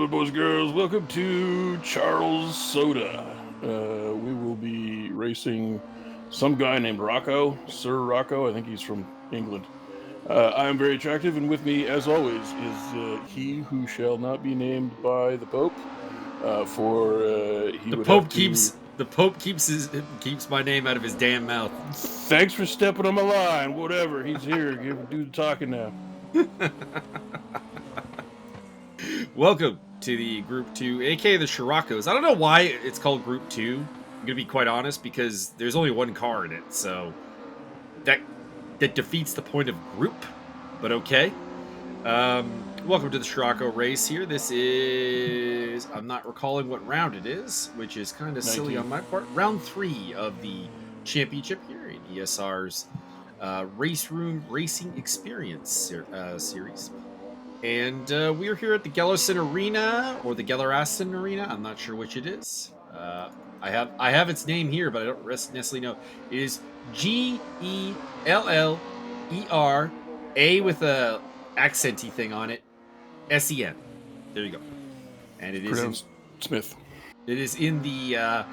gentlemen, boys and girls, welcome to Charles Soda. We will be racing some guy named Rocco, Sir Rocco. I think he's from England. I am very attractive, and with me, as always, is he who shall not be named by the Pope. The Pope keeps my name out of his damn mouth. Thanks for stepping on my line. Whatever, he's here. Do the talking now. Welcome to the Group 2, aka the Sciroccos. I don't know why it's called Group 2. I'm gonna be quite honest, because there's only one car in it, so that defeats the point of group. But okay. Welcome to the Scirocco race here. This is, I'm not recalling what round it is, which is kind of silly on my part. Round 3 of the championship here in ESR's Race Room Racing Experience series. And we are here at the Gelleråsen Arena, or the Gelleråsen Arena. I'm not sure which it is. I have its name here, but I don't necessarily know. It is Gellerer, A with a accenty thing on it, SEN. There you go. And it is in Smith. It is in the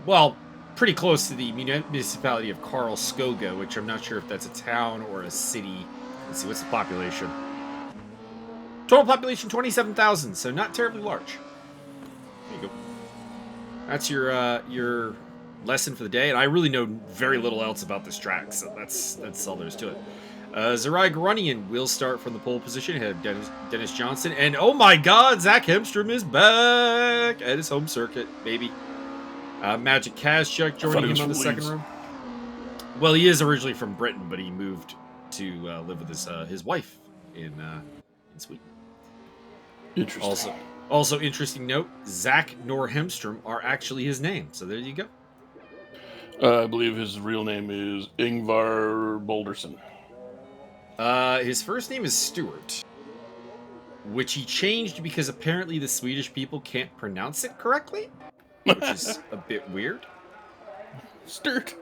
well, pretty close to the municipality of Karlskoga, which I'm not sure if that's a town or a city. Let's see, what's the population? Total population 27,000, so not terribly large. There you go. That's your lesson for the day, and I really know very little else about this track, so that's all there is to it. Zarai Garunian will start from the pole position ahead of Dennis Johnson, and oh my God, Zach Hemstrom is back at his home circuit, baby. Magic Kazchuk joining him on the second row. Well, he is originally from Britain, but he moved to live with his wife in Sweden. Interesting. Also interesting note: Zach nor Hemstrom are actually his name. So there you go. I believe his real name is Ingvar Boulderson. His first name is Stuart, which he changed because apparently the Swedish people can't pronounce it correctly, which is a bit weird. Stuart.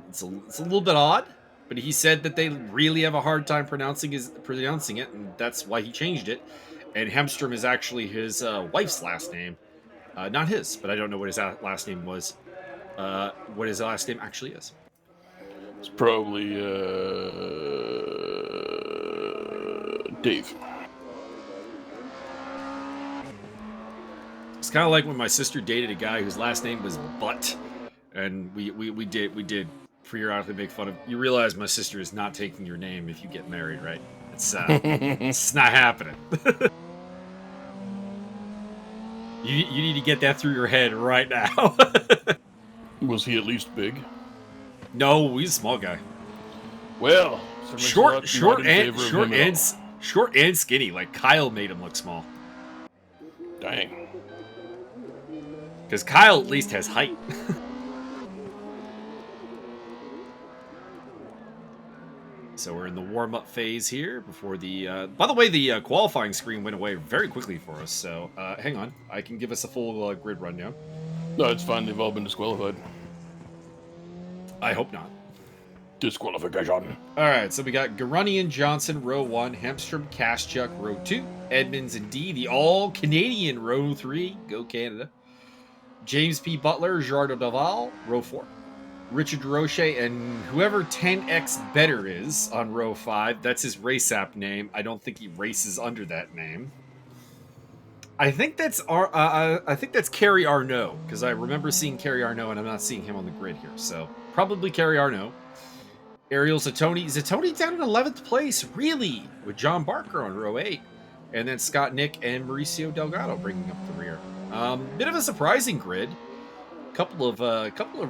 It's a little bit odd, but he said that they really have a hard time pronouncing it, and that's why he changed it. And Hemstrom is actually his wife's last name, not his. But I don't know what his last name was. What his last name actually is. It's probably Dave. It's kind of like when my sister dated a guy whose last name was Butt. And we did periodically make fun of. You realize my sister is not taking your name if you get married, right? It's it's not happening. You need to get that through your head right now. Was he at least big? No, he's a small guy. Well, short and skinny. Like Kyle made him look small. Dang. Because Kyle at least has height. So we're in the warm-up phase here before the... by the way, the qualifying screen went away very quickly for us, so hang on. I can give us a full grid rundown. No, it's fine. They've all been disqualified. I hope not. Disqualification. All right, so we got Garunian, Johnson, row 1, Hemstrom, Kazchuk, row 2, Edmonds and D, the all-Canadian row 3, go Canada. James P. Butler, Jardo Daval, row 4. Richard Roche and whoever 10x better is on row 5. That's his race app name. I don't think he races under that name. I think that's Kerry Arnault, because I remember seeing Kerry Arnault and I'm not seeing him on the grid here. So probably Kerry Arnault. Ariel Zatoni. Zatoni down in 11th place, really, with John Barker on row 8. And then Scott Nick and Mauricio Delgado bringing up the rear. Bit of a surprising grid. Couple of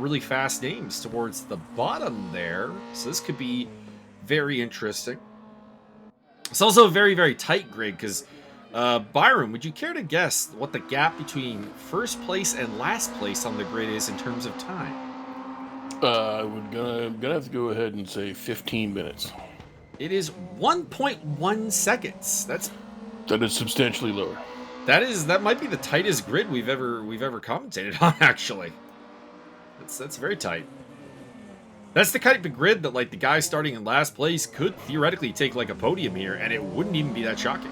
really fast names towards the bottom there, so this could be very interesting. It's also a very, very tight grid because Byron, would you care to guess what the gap between first place and last place on the grid is in terms of time? I'm gonna have to go ahead and say 15 minutes. It is 1.1 seconds. That is substantially lower. That might be the tightest grid we've ever commentated on, actually. That's very tight. That's the kind of grid that, like, the guy starting in last place could theoretically take, like, a podium here, and it wouldn't even be that shocking.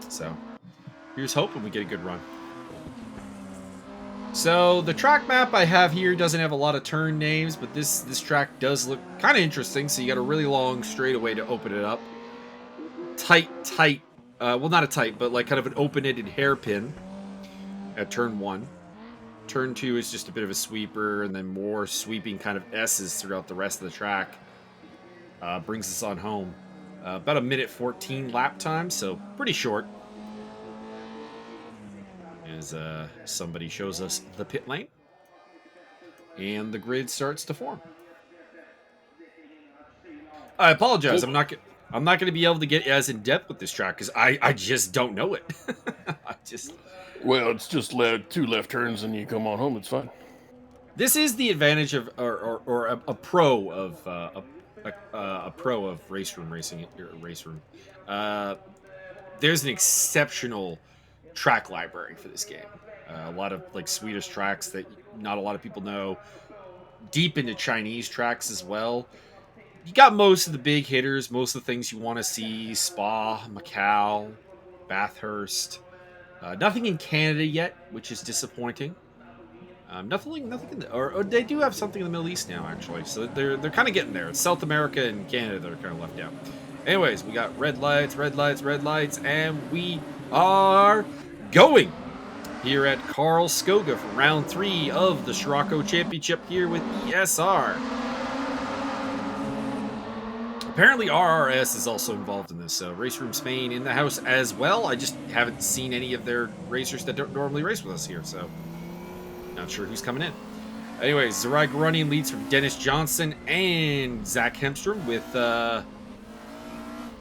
So, here's hoping we get a good run. So, the track map I have here doesn't have a lot of turn names, but this track does look kind of interesting. So, you got a really long straightaway to open it up. Tight, well, not a tight, but like kind of an open-ended hairpin at turn 1. Turn 2 is just a bit of a sweeper, and then more sweeping kind of S's throughout the rest of the track. Brings us on home. About a minute 14 lap time, so pretty short. As somebody shows us the pit lane. And the grid starts to form. I apologize. I'm not going to be able to get as in depth with this track because I just don't know it. Well, it's just 2 left turns and you come on home. It's fine. This is the advantage of or a pro of a pro of race room racing. Race room. There's an exceptional track library for this game. A lot of like Swedish tracks that not a lot of people know. Deep into Chinese tracks as well. You got most of the big hitters, most of the things you want to see: Spa, Macau, Bathurst. Nothing in Canada yet, which is disappointing. Nothing in the, or they do have something in the Middle East now, actually. So they're kind of getting there. It's South America and Canada that are kind of left out. Anyways, we got red lights, and we are going here at Karlskoga for round 3 of the Scirocco Championship here with ESR. Apparently RRS is also involved in this, so Race Room Spain in the house as well. I just haven't seen any of their racers that don't normally race with us here, so not sure who's coming in. Anyways, Zerai Garunian leads from Dennis Johnson and Zach Hemstrom with,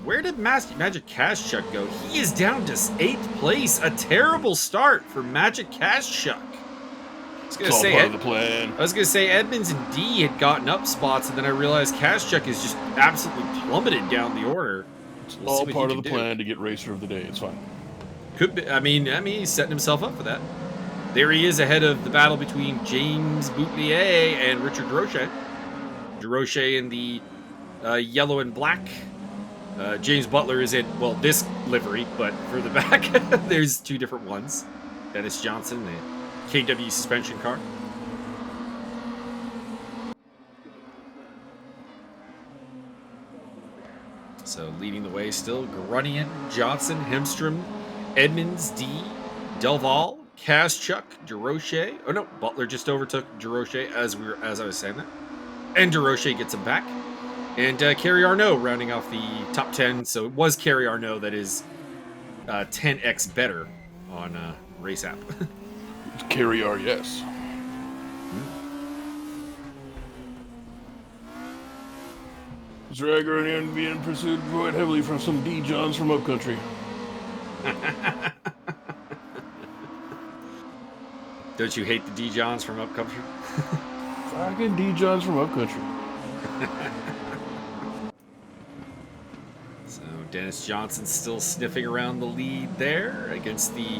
where did Magic Kashchuk go? He is down to 8th place. A terrible start for Magic Kashchuk. It's all part of the plan. I was going to say Edmonds and D had gotten up spots, and then I realized Kashchuk is just absolutely plummeted down the order. It's all part of the plan to get Racer of the Day. It's fine. Could be. I mean, he's setting himself up for that. There he is ahead of the battle between James Boutelier and Richard Durocher. Durocher in the yellow and black. James Butler is in, well, this livery, but for the back, there's 2 different ones. Dennis Johnson, the KW suspension car. So leading the way still, Garunian, Johnson, Hemstrom, Edmonds, D, Delval, Kashchuk, Durocher. Oh no, Butler just overtook Durocher as I was saying that. And Durocher gets him back. And Kerry Arnaud rounding off the top 10. So it was Kerry Arnaud that is 10x better on Race App. Kerry RRS. Zeragornian being pursued quite heavily from some D-Johns from upcountry. Don't you hate the D-Johns from upcountry? Fucking D-Johns from upcountry. So Dennis Johnson still sniffing around the lead there against the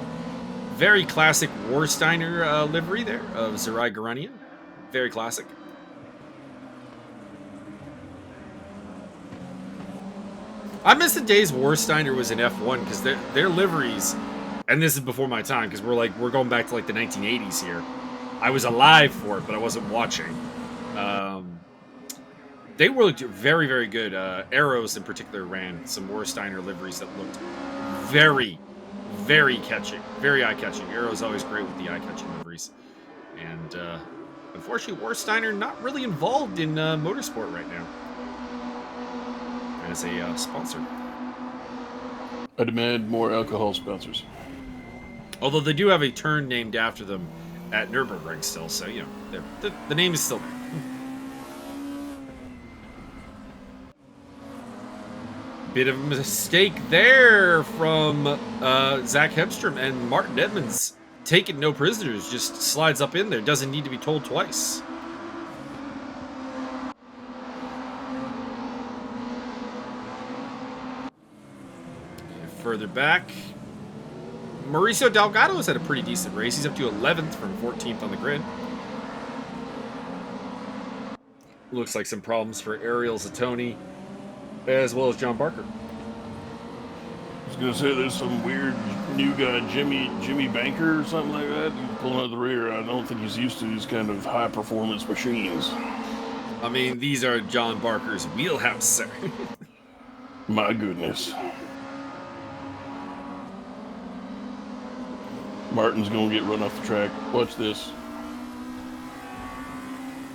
very classic Warsteiner livery there of Zerai Garunian. Very classic. I miss the days Warsteiner was in F1 because their liveries, and this is before my time because we're going back to like the 1980s here. I was alive for it, but I wasn't watching. They were very, very good. Arrows in particular ran some Warsteiner liveries that looked very, very catching, very eye-catching. Arrow's always great with the eye-catching liveries. And unfortunately, Warsteiner not really involved in motorsport right now as a sponsor. I demand more alcohol sponsors. Although they do have a turn named after them at Nürburgring still, so, you know, the name is still there. Bit of a mistake there from Zach Hemstrom, and Martin Edmonds, taking no prisoners, just slides up in there. Doesn't need to be told twice. And further back, Mauricio Delgado's had a pretty decent race. He's up to 11th from 14th on the grid. Looks like some problems for Ariel Zatoni, as well as John Barker. I was gonna say there's some weird new guy, Jimmy Banker or something like that. He's pulling out the rear. I don't think he's used to these kind of high performance machines. I mean, these are John Barker's wheelhouse, sir. My goodness. Martin's gonna get run off the track. Watch this.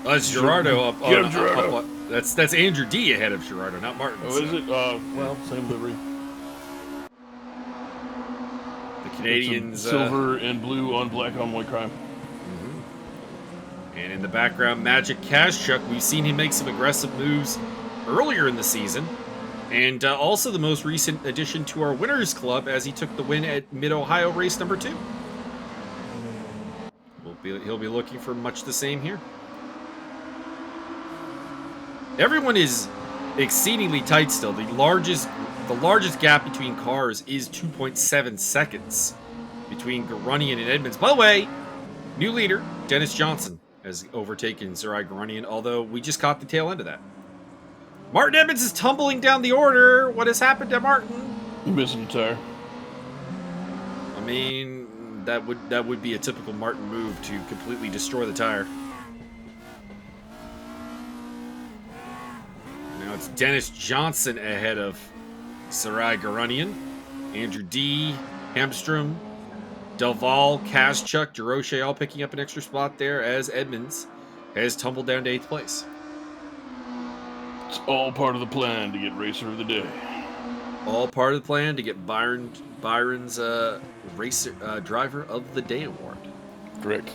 That's Gerardo up. Get him, Gerardo. Up. That's Andrew D ahead of Gerardo, not Martin. Oh, is it? Well, same livery. The Canadians silver and blue on black on white crime. And in the background, Magic Kazchuk. We've seen him make some aggressive moves earlier in the season. And also the most recent addition to our winners club as he took the win at Mid-Ohio race number 2. He'll be looking for much the same here. Everyone is exceedingly tight still. The largest gap between cars is 2.7 seconds between Garunian and Edmonds. By the way, new leader, Dennis Johnson, has overtaken Sarai Garunian, although we just caught the tail end of that. Martin Edmonds is tumbling down the order. What has happened to Martin? You're missing a tire. I mean, that would be a typical Martin move to completely destroy the tire. Now it's Dennis Johnson ahead of Sarai Garunian, Andrew D, Hamstrom, Delval, Kazchuk, Durocher all picking up an extra spot there as Edmonds has tumbled down to 8th place. It's all part of the plan to get Racer of the Day. All part of the plan to get Byron's Racer Driver of the Day award. Correct.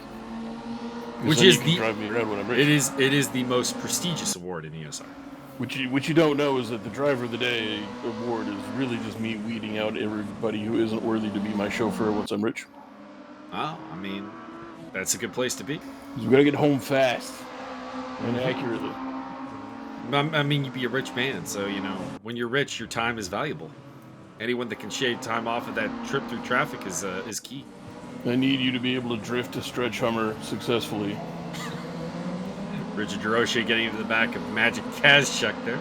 Which is drive me around when I'm racing. it is the most prestigious award in ESR. What you don't know is that the Driver of the Day award is really just me weeding out everybody who isn't worthy to be my chauffeur once I'm rich. Oh, I mean, that's a good place to be. We gotta get home fast and accurately. I mean, you'd be a rich man, so, you know, when you're rich, your time is valuable. Anyone that can shave time off of that trip through traffic is key. I need you to be able to drift a stretch Hummer successfully. Richard Durocher getting into the back of Magic Kazchuk there.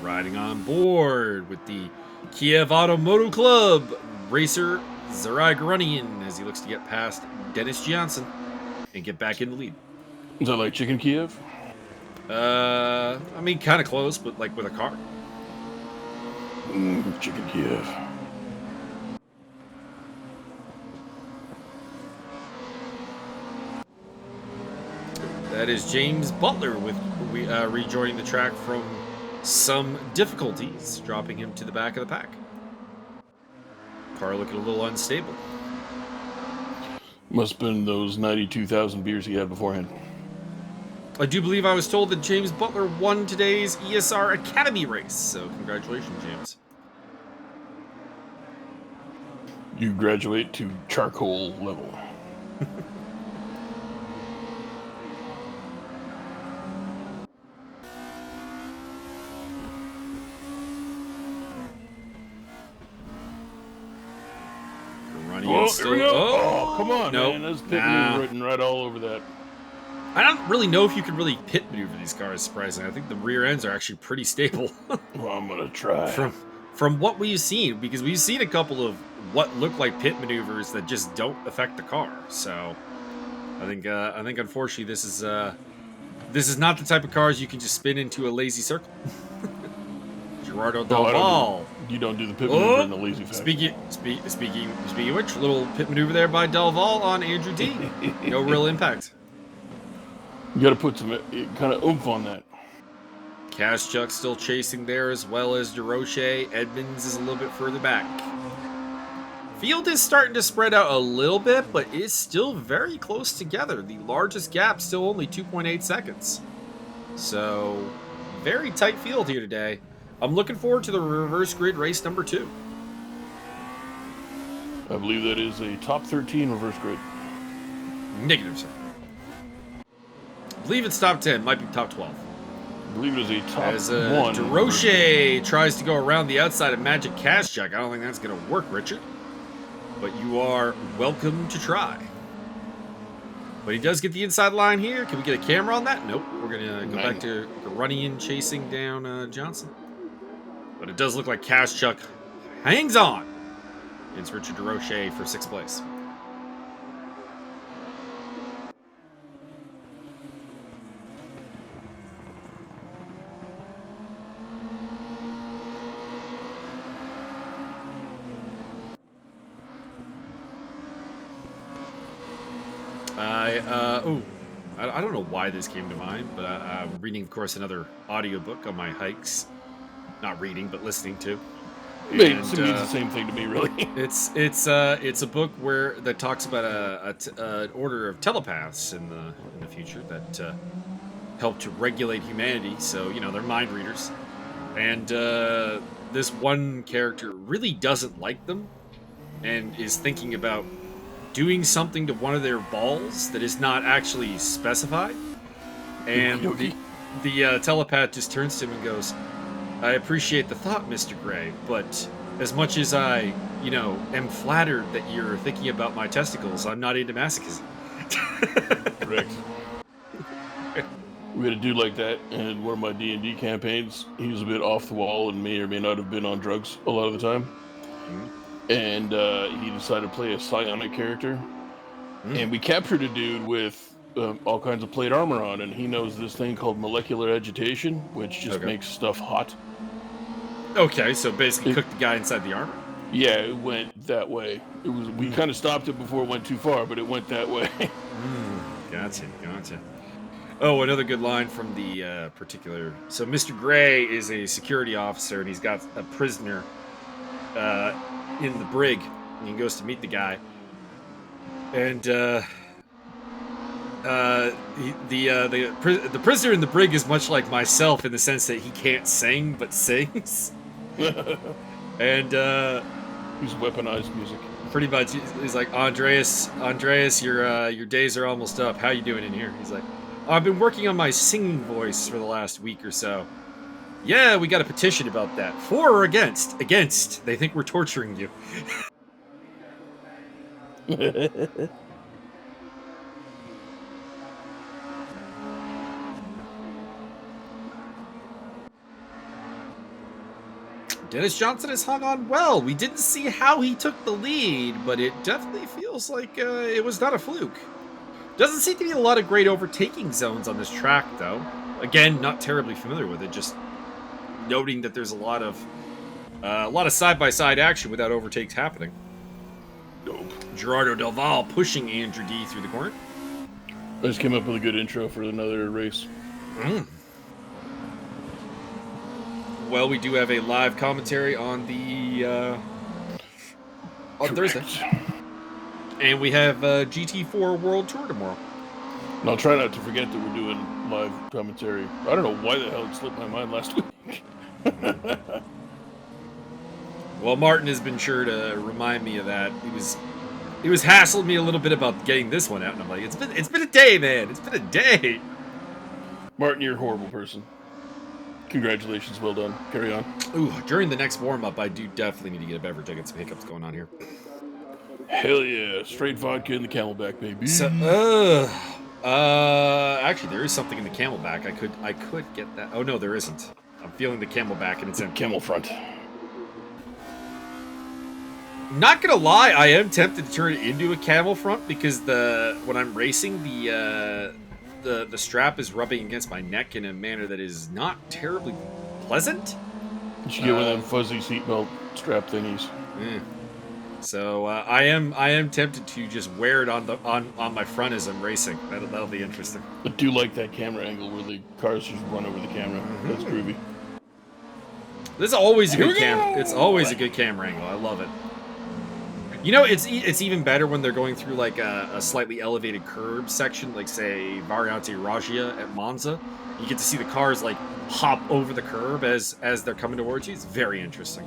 Riding on board with the Kiev Automotive Club racer Sarai Garunian as he looks to get past Dennis Johnson and get back in the lead. Is that like Chicken Kiev? I mean, kind of close, but like with a car. Chicken Kiev. That is James Butler with rejoining the track from some difficulties, dropping him to the back of the pack. Car looking a little unstable. Must have been those 92,000 beers he had beforehand. I do believe I was told that James Butler won today's ESR Academy race, so congratulations, James. You graduate to charcoal level. Oh, come on, nope. man. That's pit maneuver written right all over that. I don't really know if you can really pit maneuver these cars, surprisingly. I think the rear ends are actually pretty stable. Well, I'm going to try. From what we've seen, because we've seen a couple of what look like pit maneuvers that just don't affect the car. So I think unfortunately this is not the type of cars you can just spin into a lazy circle. Gerardo Delval. You don't do the pit maneuver in a lazy fashion. Speaking of which, little pit maneuver there by Delval on Andrew D. No real impact. You got to put some kind of oomph on that. Kazchuk still chasing there, as well as Durocher. Edmonds is a little bit further back. Field is starting to spread out a little bit, but is still very close together. The largest gap still only 2.8 seconds. So, very tight field here today. I'm looking forward to the reverse grid race number 2. I believe that is a top 13 reverse grid. Negative, sir. I believe it's top 10. Might be top 12. I believe it is a top As 1. DeRoche tries to go around the outside of Magic Cash Check. I don't think that's going to work, Richard. But you are welcome to try. But he does get the inside line here. Can we get a camera on that? Nope. We're going to go back to Runyon chasing down Johnson. But it does look like Cash Chuck hangs on. It's Richard DeRoche for 6th place. I don't know why this came to mind, but I'm reading, of course, another audiobook on my hikes. Not reading, but listening to. It means the same thing to me, really. It's a book that talks about an order of telepaths in the future that help to regulate humanity. So they're mind readers, and this one character really doesn't like them, and is thinking about doing something to one of their balls that is not actually specified. And the telepath just turns to him and goes, "I appreciate the thought, Mr. Gray, but as much as I, am flattered that you're thinking about my testicles, I'm not into masochism." Correct. We had a dude like that in one of my D&D campaigns. He was a bit off the wall and may or may not have been on drugs a lot of the time. Mm-hmm. And he decided to play a psionic character. And we captured a dude with all kinds of plate armor on, and he knows this thing called molecular agitation, which just makes stuff hot. Okay, so basically cooked the guy inside the armor? Yeah, it went that way. We kind of stopped it before it went too far, but it went that way. Gotcha. Oh, another good line from the particular... So Mr. Gray is a security officer, and he's got a prisoner in the brig, and he goes to meet the guy. And the prisoner in the brig is much like myself in the sense that he can't sing but sings. And he's weaponized music. Pretty much, he's like, Andreas, your days are almost up. How you doing in here? He's like, I've been working on my singing voice for the last week or so. Yeah, we got a petition about that. For or against? Against. They think we're torturing you. Dennis Johnson has hung on well. We didn't see how he took the lead, but it definitely feels like it was not a fluke. Doesn't seem to be a lot of great overtaking zones on this track, though. Again, not terribly familiar with it, just noting that there's a lot of side-by-side action without overtakes happening. Gerardo Del Val pushing Andrew D through the corner. I just came up with a good intro for another race. Well, we do have a live commentary on the on Thursday, and we have GT4 World Tour tomorrow. And I'll try not to forget that we're doing live commentary. I don't know why the hell it slipped my mind last week. Well, Martin has been sure to remind me of that. He was hassling me a little bit about getting this one out, and I'm like, it's been a day, man. It's been a day. Martin, you're a horrible person. Congratulations, well done. Carry on. Ooh, during the next warm-up, I do definitely need to get a beverage. I got some hiccups going on here. Hell yeah. Straight vodka in the Camelback, baby. So, actually, there is something in the Camelback. I could get that. Oh, no, there isn't. I'm feeling the Camelback, and it's in Camel front. Not gonna lie, I am tempted to turn it into a camel front because when I'm racing, the strap is rubbing against my neck in a manner that is not terribly pleasant. You should get one of them fuzzy seatbelt strap thingies. Yeah. So I am tempted to just wear it on my front as I'm racing. That'll be interesting. I do like that camera angle where the cars just run over the camera. That's groovy. This is always a good camera. It's always a good camera angle. I love it. You know, it's even better when they're going through like a slightly elevated curb section, like say Variante Raggia at Monza. You get to see the cars like hop over the curb as they're coming towards you. It's very interesting.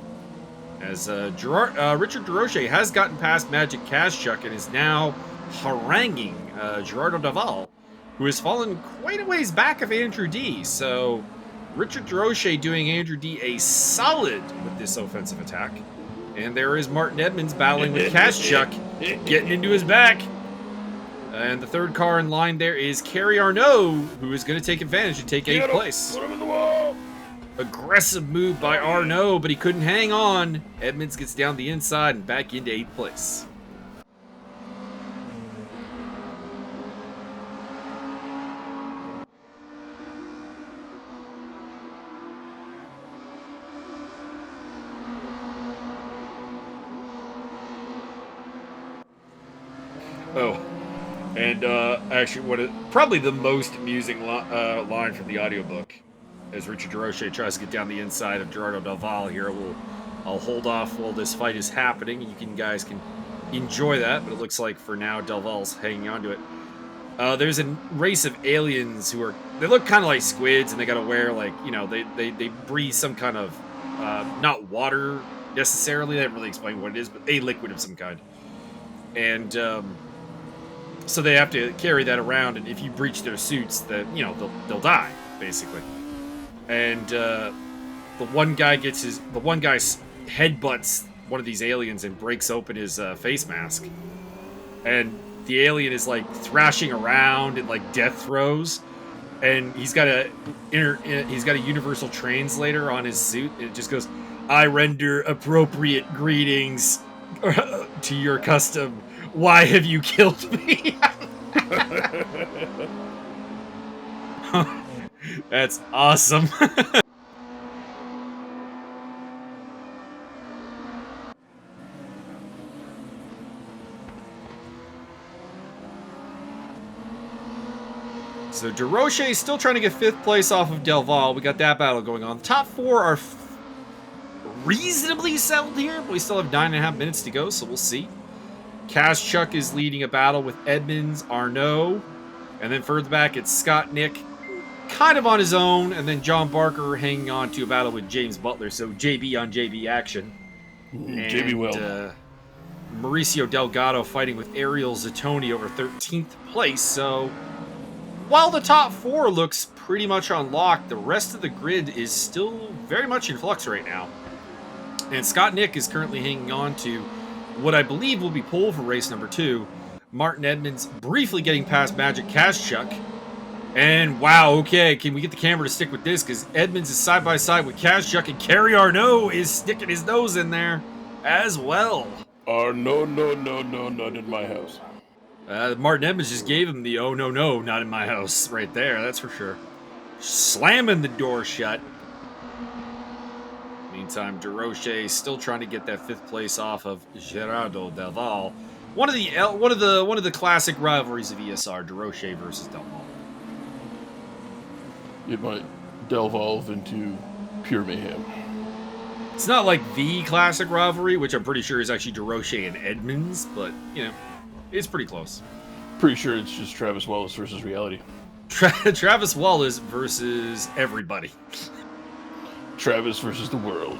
as Richard DeRoche has gotten past Magic Kashchuk and is now haranguing Gerardo Daval, who has fallen quite a ways back of Andrew D. So Richard DeRoche doing Andrew D a solid with this offensive attack. And there is Martin Edmonds battling with Kashchuk, getting into his back. And the third car in line there is Kerry Arnaud, who is going to take advantage and take 8th place. Put him in the wall. Aggressive move by Arnaud, but he couldn't hang on. Edmonds gets down the inside and back into 8th place. Oh, and actually, probably the most amusing line from the audiobook, as Richard DeRoche tries to get down the inside of Gerardo Daval here. I'll hold off while this fight is happening. You guys can enjoy that, but it looks like for now Daval's hanging on to it. There's a race of aliens who they look kind of like squids, and they gotta wear they breathe some kind of not water necessarily. They didn't really explain what it is, but a liquid of some kind. And so they have to carry that around, and if you breach their suits, they'll die basically. And the one guy headbutts one of these aliens and breaks open his face mask, and the alien is like thrashing around in like death throes, and he's got a universal translator on his suit, and it just goes, "I render appropriate greetings to your custom. Why have you killed me?" That's awesome. So DeRoche is still trying to get 5th place off of Delval. We got that battle going on. The top 4 are reasonably settled here, but we still have 9.5 minutes to go, so we'll see. Kashchuk is leading a battle with Edmonds, Arnaud, and then further back it's Scott Nick, kind of on his own, and then John Barker hanging on to a battle with James Butler, so JB on JB action. JB will. Mauricio Delgado fighting with Ariel Zattoni over 13th place, so while the top 4 looks pretty much unlocked, the rest of the grid is still very much in flux right now. And Scott Nick is currently hanging on to what I believe will be pole for race number 2. Martin Edmonds briefly getting past Magic Kashchuk. And wow, okay, can we get the camera to stick with this? Because Edmonds is side by side with Kashchuk, and Kerry Arnaud is sticking his nose in there as well. No, not in my house. Martin Edmonds just gave him the "oh no, not in my house" right there, that's for sure. Slamming the door shut. Meantime, DeRoche still trying to get that 5th place off of Gerardo Daval. One of the classic rivalries of ESR, DeRoche versus Daval. It might delve into pure mayhem. It's not like the classic rivalry, which I'm pretty sure is actually DeRoche and Edmonds, but it's pretty close. Pretty sure it's just Travis Wallace versus reality. Travis Wallace versus everybody. Travis versus the world.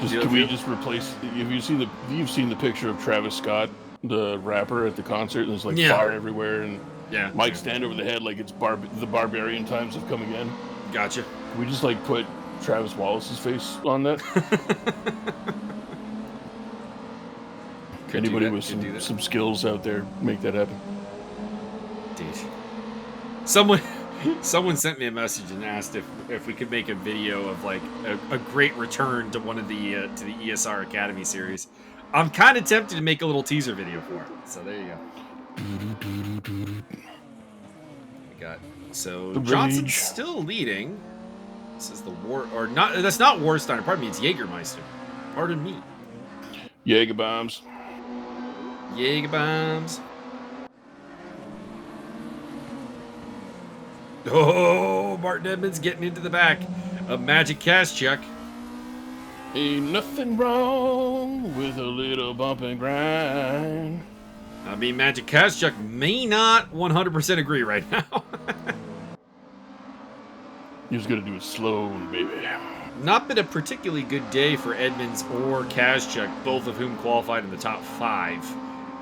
Can we just replace? You've seen the picture of Travis Scott, the rapper, at the concert, and there's like fire everywhere, and Mike stand over the head like it's the barbarian times have come again. Gotcha. Can we just like put Travis Wallace's face on that? Anybody with some skills out there, make that happen. Dude. Someone sent me a message and asked if we could make a video of like a great return to one of the ESR Academy series. I'm kind of tempted to make a little teaser video for it. So there you go. Johnson's still leading. This is the war, or not? That's not Warsteiner. Pardon me. It's Jägermeister. Pardon me. Jäger bombs. Oh, Martin Edmonds getting into the back of Magic Kashchuk. Ain't nothing wrong with a little bump and grind. I mean, Magic Kashchuk may not 100% agree right now. He was going to do it slow, baby. Not been a particularly good day for Edmonds or Kazchuk, both of whom qualified in the top 5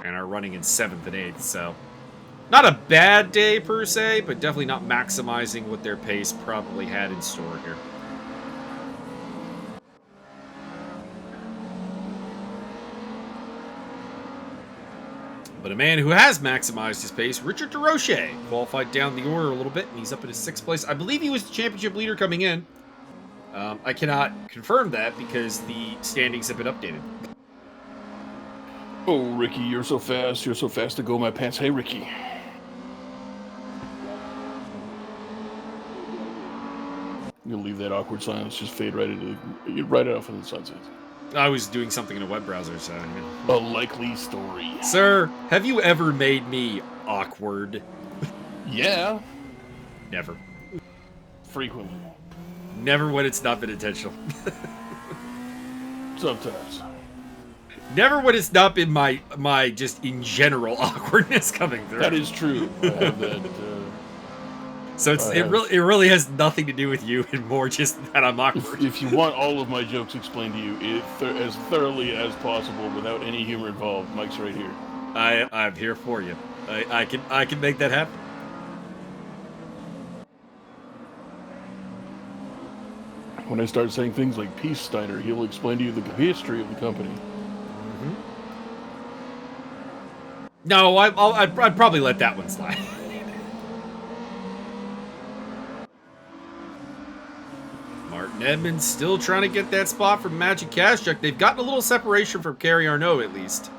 and are running in 7th and 8th, so not a bad day per se, but definitely not maximizing what their pace probably had in store here. But a man who has maximized his pace, Richard DeRoche, qualified down the order a little bit, and he's up in his 6th place. I believe he was the championship leader coming in. I cannot confirm that because the standings have been updated. Oh, Ricky, you're so fast. You're so fast to go my pants. Hey, Ricky. You'll leave that awkward silence, just fade right off into the sunset. I was doing something in a web browser, so... A likely story. Sir, have you ever made me awkward? Yeah. Never. Frequently. Never when it's not been intentional. Sometimes. Never when it's not been my just in general awkwardness coming through. That is true. I have that... So it really has nothing to do with you, and more just that I'm awkward. If you want all of my jokes explained to you as thoroughly as possible without any humor involved, Mike's right here. I'm here for you. I can make that happen. When I start saying things like Peace Steiner, he'll explain to you the history of the company. Mm-hmm. No, I'd probably let that one slide. Martin Edmonds still trying to get that spot from Magic Kazchuk. They've gotten a little separation from Kerry Arnault, at least.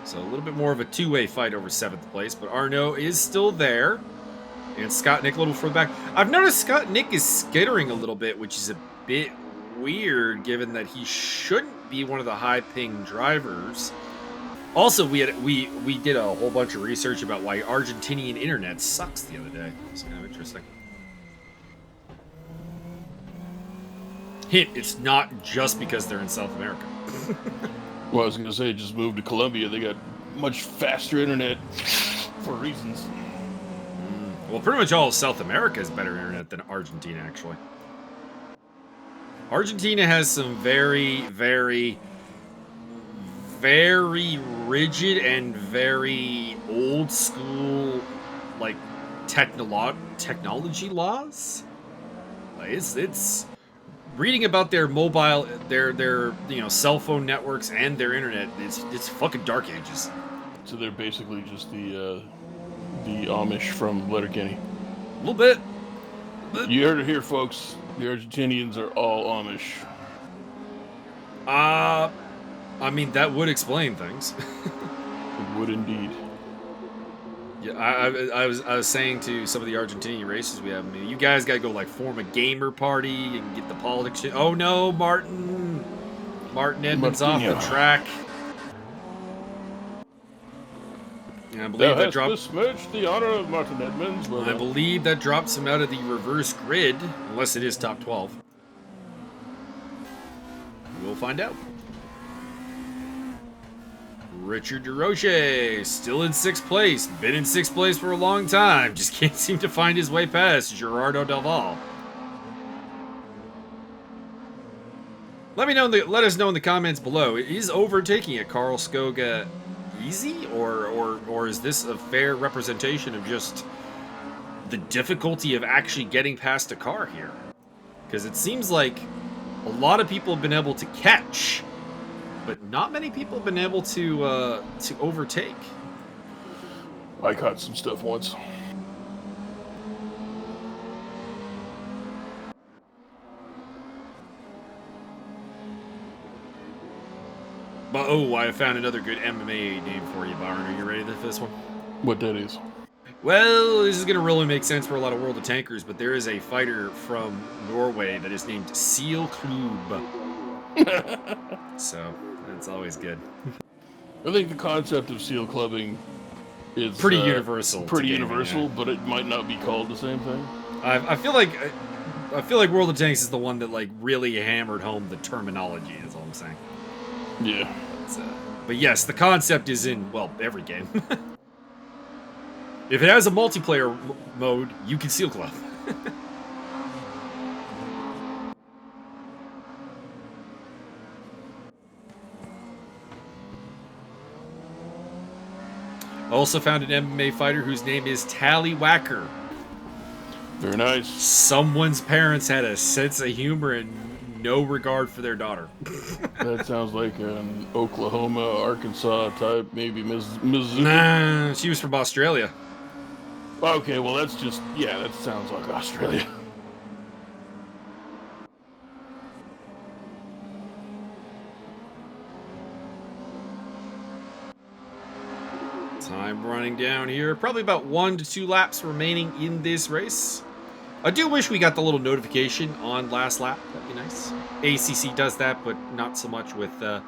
So a little bit more of a two-way fight over 7th place, but Arnault is still there. And Scott Nick a little further back. I've noticed Scott Nick is skittering a little bit, which is a bit weird, given that he shouldn't be one of the high-ping drivers. Also, we did a whole bunch of research about why Argentinian internet sucks the other day. It's kind of interesting. Hint, it's not just because they're in South America. Well, I was going to say, just move to Colombia. They got much faster internet for reasons. Well, pretty much all of South America has better internet than Argentina, actually. Argentina has some very, very, very rigid and very old school, like, technology laws. Like, it's reading about their mobile, their cell phone networks and their internet. It's fucking dark ages. So they're basically just the Amish from Letterkenny. A little bit. You heard it here, folks. The Argentinians are all Amish. I mean, that would explain things. It would indeed. Yeah, I was saying to some of the Argentinian races we have, I mean, you guys gotta go like form a gamer party and get the politics shit. Oh no, Martin Edmonds off the track. And I believe that dropped. Besmirched the honor of Martin Edmonds. I believe that drops him out of the reverse grid, unless it is top 12. We'll find out. Richard DeRoche, still in 6th place. Been in 6th place for a long time. Just can't seem to find his way past Gerardo Delval. Let us know in the comments below. Is overtaking at Karlskoga easy, or is this a fair representation of just the difficulty of actually getting past a car here? Because it seems like a lot of people have been able to catch, but not many people have been able to overtake. I caught some stuff once. But oh, I found another good MMA name for you, Byron. Are you ready for this one? What that is? Well, this is going to really make sense for a lot of World of Tankers, but there is a fighter from Norway that is named Seal Klub. So, that's always good. I think the concept of seal clubbing is pretty universal. Pretty universal, yeah. But it might not be called the same thing. I feel like World of Tanks is the one that like really hammered home the terminology. Is all I'm saying. Yeah. But yes, the concept is in, well, every game. If it has a multiplayer mode, you can seal club. Also found an MMA fighter whose name is Tallywhacker. Very nice. Someone's parents had a sense of humor and no regard for their daughter. That sounds like an Oklahoma, Arkansas type, maybe Missouri. Nah, she was from Australia. Okay, well that's just, yeah, that sounds like Australia. Time running down here. Probably about 1 to 2 laps remaining in this race. I do wish we got the little notification on last lap. That'd be nice. ACC does that, but not so much with the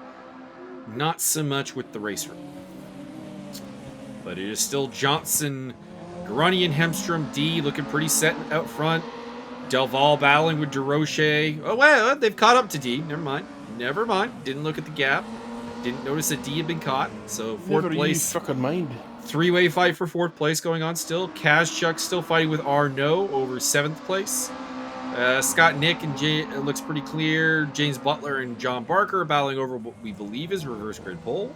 racer. But it is still Johnson, Grunion, Hemstrom, D looking pretty set out front. Delval battling with DeRoche. Oh, well, they've caught up to D. Never mind. Didn't look at the gap. Didn't notice that D had been caught. So fourth place. Fucking mind. Three-way fight for fourth place going on still. Kazchuk still fighting with Arnaud over seventh place. Scott Nick and it looks pretty clear. James Butler and John Barker battling over what we believe is reverse grid pole.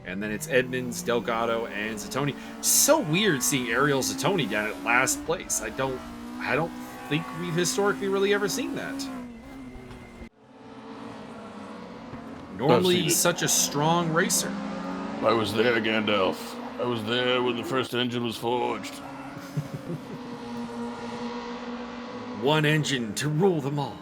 And then it's Edmonds, Delgado, and Zatoni. So weird seeing Ariel Zatoni down at last place. I don't think we've historically really ever seen that. Normally such a strong racer. I was there, Gandalf. I was there when the first engine was forged. One engine to rule them all.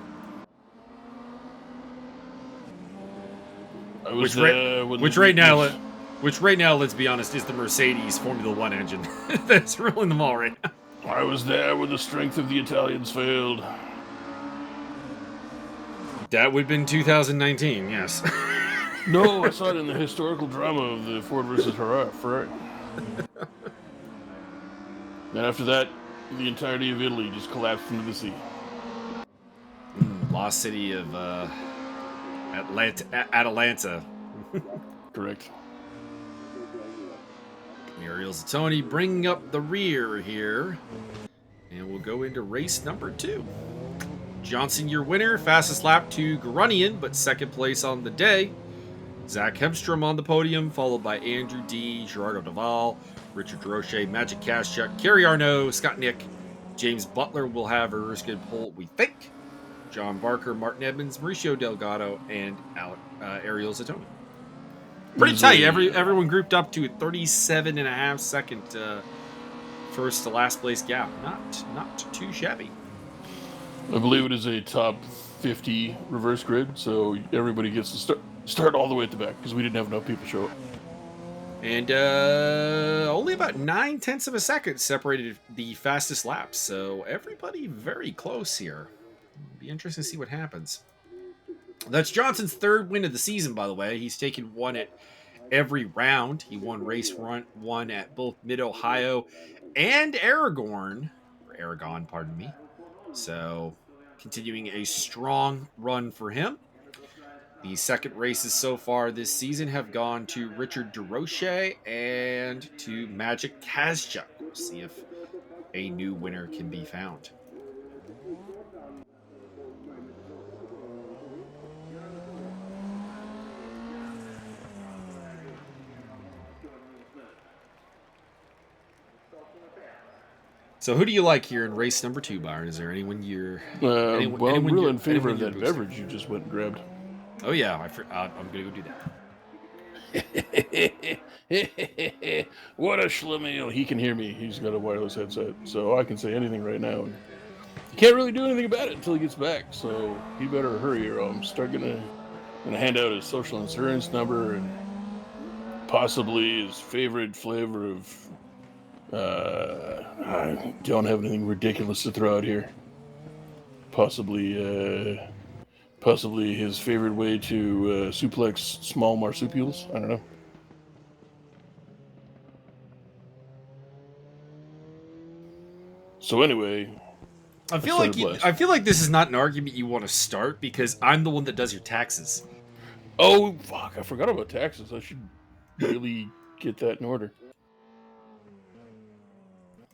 I was there when right now, let's be honest, is the Mercedes Formula One engine that's ruling them all right now. I was there when the strength of the Italians failed. That would have been 2019, yes. No, I saw it in the historical drama of the Ford versus Ferrari. And after that, the entirety of Italy just collapsed into the sea. Lost city of Atalanta. Correct. Ariel Zatoni bringing up the rear here. And we'll go into race number 2. Johnson, your winner. Fastest lap to Grunion, but second place on the day. Zach Hemstrom on the podium, followed by Andrew D., Gerardo Duval, Richard Roche, Magic Kazchuk, Kerry Arnaud, Scott Nick, James Butler will have a reverse grid pole, we think. John Barker, Martin Edmonds, Mauricio Delgado, and Ariel Zatoni. Pretty tight. Everyone grouped up to a 37.5 second first to last place gap. Not too shabby. I believe it is a top 50 reverse grid, so everybody gets to start all the way at the back because we didn't have enough people show up. And only about 9/10 of a second separated the fastest laps, so everybody very close here. It'll be interesting to see what happens. That's Johnson's third win of the season, by the way. He's taken one at every round. He won race one at both Mid-Ohio and Aragon, pardon me. So, continuing a strong run for him. The second races so far this season have gone to Richard DeRoche and to Magic Kazchuk. We'll see if a new winner can be found. So who do you like here in race number 2, Byron? Is there anyone you're... I'm really in favor of that beverage you just went and grabbed. Oh, yeah. I'm going to go do that. What a schlemiel. He can hear me. He's got a wireless headset, so I can say anything right now. He can't really do anything about it until he gets back, so he better hurry or I'm gonna hand out his social insurance number and possibly his favorite flavor of... I don't have anything ridiculous to throw out here. Possibly his favorite way to suplex small marsupials. I don't know. So anyway, I feel like this is not an argument you want to start because I'm the one that does your taxes. Oh fuck! I forgot about taxes. I should really get that in order.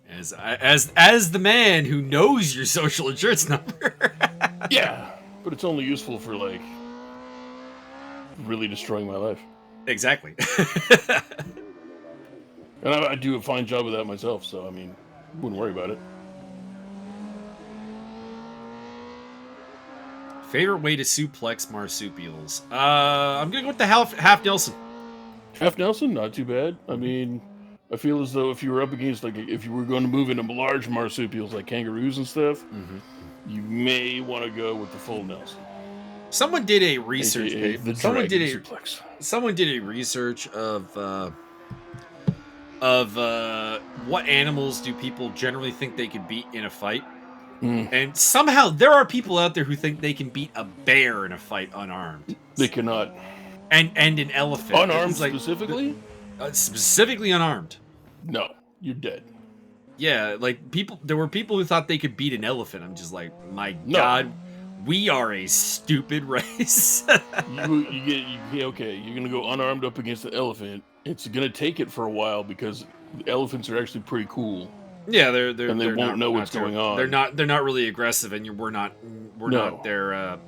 As the man who knows your social insurance number. Yeah, but it's only useful for like really destroying my life. Exactly. And I do a fine job of that myself, so I mean, wouldn't worry about it. Favorite way to suplex marsupials? I'm gonna go with the half Nelson. Half Nelson, not too bad. I mean, I feel as though if you were up against, like, if you were going to move into large marsupials like kangaroos and stuff, you may want to go with the full Nelson. Someone did a research paper. Someone did a research of what animals do people generally think they could beat in a fight. And somehow there are people out there who think they can beat a bear in a fight unarmed. They cannot. And an elephant. Unarmed specifically? Specifically unarmed. No, you're dead. Yeah, like there were people who thought they could beat an elephant. I'm just like, my God, we are a stupid race. Okay, you're gonna go unarmed up against an elephant. It's gonna take it for a while because the elephants are actually pretty cool. Yeah, they won't know what's going on. They're not really aggressive, and we're not their.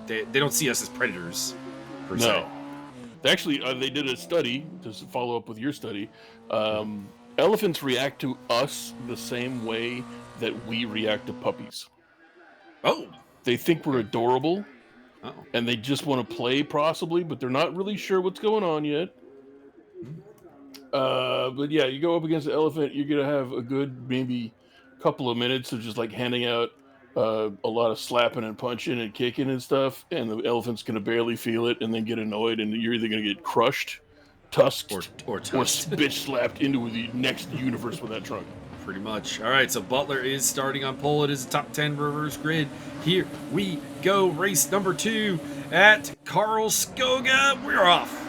They don't see us as predators. Per se. Actually, they did a study to follow up with your study. Elephants react to us the same way that we react to puppies. Oh, they think we're adorable, and they just want to play, possibly, but they're not really sure what's going on yet. But yeah, you go up against the elephant, you're gonna have a good maybe couple of minutes of just like handing out a lot of slapping and punching and kicking and stuff, and the elephant's gonna barely feel it and then get annoyed, and you're either gonna get crushed, tusked, or bitch slapped into the next universe with that trunk. Pretty much. All right, so Butler is starting on pole. It is a top 10 reverse grid. Here we go. Race number 2 at Karlskoga. We're off.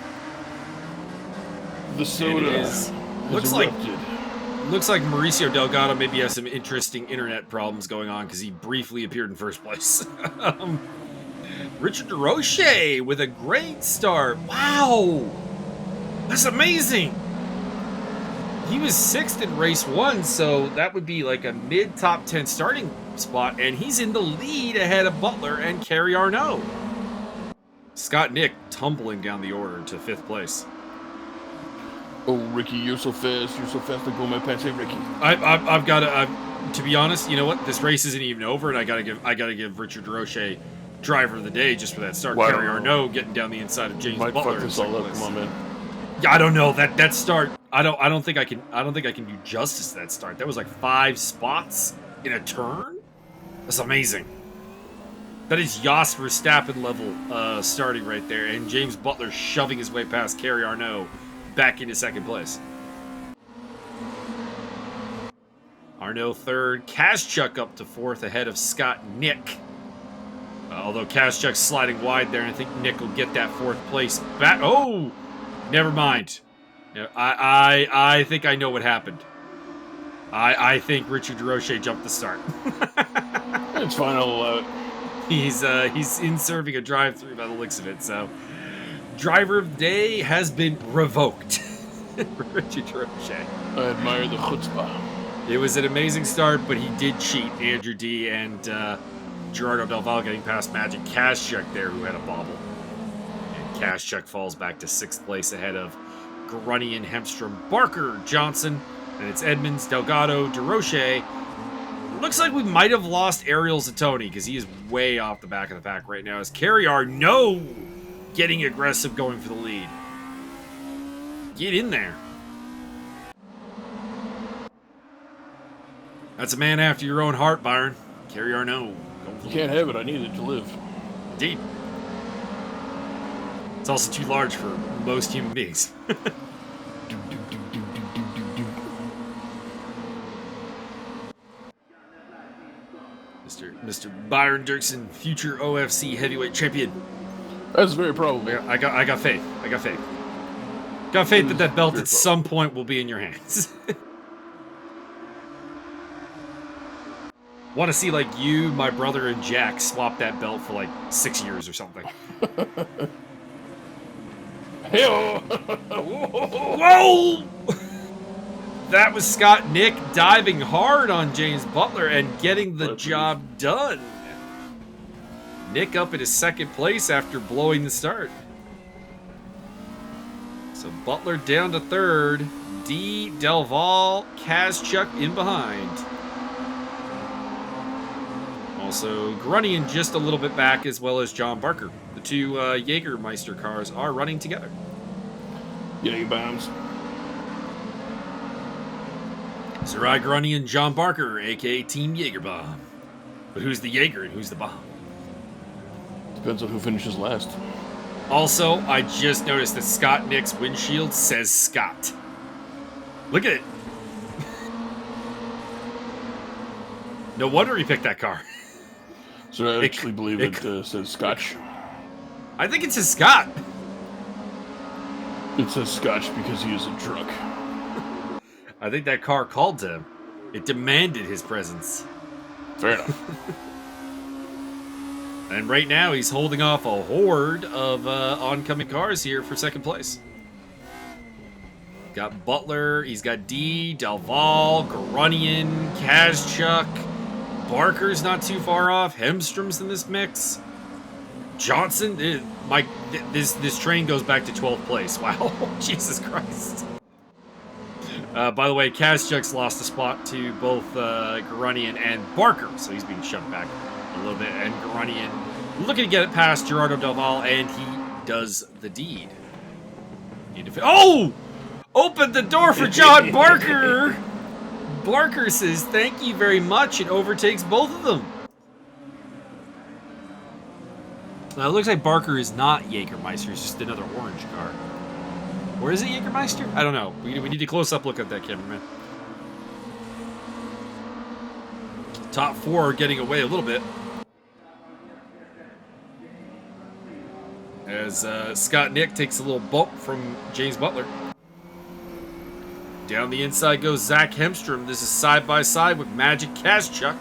The soda looks like Mauricio Delgado maybe has some interesting internet problems going on because he briefly appeared in first place. Richard DeRoche with a great start. Wow, that's amazing. He was 6th in race 1, so that would be like a mid top 10 starting spot, and he's in the lead ahead of Butler and Kerry Arnault. Scott Nick tumbling down the order to 5th place. Oh, Ricky, you're so fast. You're so fast to go my pants. Hey, Ricky. I've got to be honest, you know what? This race isn't even over, and I gotta give Richard DeRoche driver of the day just for that start. Kerry Arnault getting down the inside of James Butler. Fuck this all up. Come on, man. Yeah, I don't know that start. I don't think I can do justice to that start. That was like 5 spots in a turn. That's amazing. That is Jos Verstappen level starting right there, and James Butler shoving his way past Kerry Arnault back into 2nd place. Arnault 3rd, Kaschuk up to 4th ahead of Scott Nick. Although Kaschuk's sliding wide there, and I think Nick will get that 4th place back. Oh, never mind. I think I know what happened. I think Richard DeRoche jumped the start. It's fine, I'll allow it. He's in serving a drive-through by the looks of it, so driver of the day has been revoked. Richard DeRoche. I admire the chutzpah. It was an amazing start, but he did cheat Andrew D. and Gerardo Del Valle getting past Magic Kaschuk there, who had a bobble. And Kaschuk falls back to 6th place ahead of Grunion, Hemstrom, Barker, Johnson, and it's Edmonds, Delgado, DeRoche. Looks like we might have lost Ariel Zatoni because he is way off the back of the pack right now. As Kerry Arnault getting aggressive, going for the lead. Get in there. That's a man after your own heart, Byron. Kerry Arnault. You can't have it. I need it to live. Indeed. It's also too large for most human beings. Mr. Byron Dirksen, future OFC heavyweight champion. That's very probable. I got faith. Got faith that that belt at some point will be in your hands. Want to see like you, my brother, and Jack swap that belt for like 6 years or something. Whoa! That was Scott Nick diving hard on James Butler and getting the job done. Nick up at his 2nd place after blowing the start. So Butler down to third. D, Delval, Kazchuk in behind. Also, Grunion just a little bit back, as well as John Barker. The two Jägermeister cars are running together. Yay, bombs. Zerai Grunion, John Barker, aka Team Jägerbomb. But who's the Jaeger and who's the bomb? Depends on who finishes last. Also, I just noticed that Scott Nick's windshield says Scott. Look at it. No wonder he picked that car. So I actually believe it says Scotch. I think it says Scott. It says Scotch because he is a drunk. I think that car called to him. It demanded his presence. Fair enough. And right now, he's holding off a horde of oncoming cars here for second place. Got Butler, he's got D, Delval, Grunion, Kazchuk. Barker's not too far off. Hemstrom's in this mix. Johnson, this train goes back to 12th place. Wow, Jesus Christ. By the way, Kazchuk's lost a spot to both Grunion and Barker, so he's being shoved back a little bit. And Grunion looking to get it past Gerardo Delval, and he does the deed. Oh! Opened the door for John Barker! Barker says thank you very much and overtakes both of them. It looks like Barker is not Jägermeister, it's just another orange car. Or is it Jägermeister? I don't know. We need a close-up look at that, cameraman. Top four are getting away a little bit. As Scott Nick takes a little bump from James Butler. Down the inside goes Zach Hemstrom. This is side-by-side with Magic Kazchuk.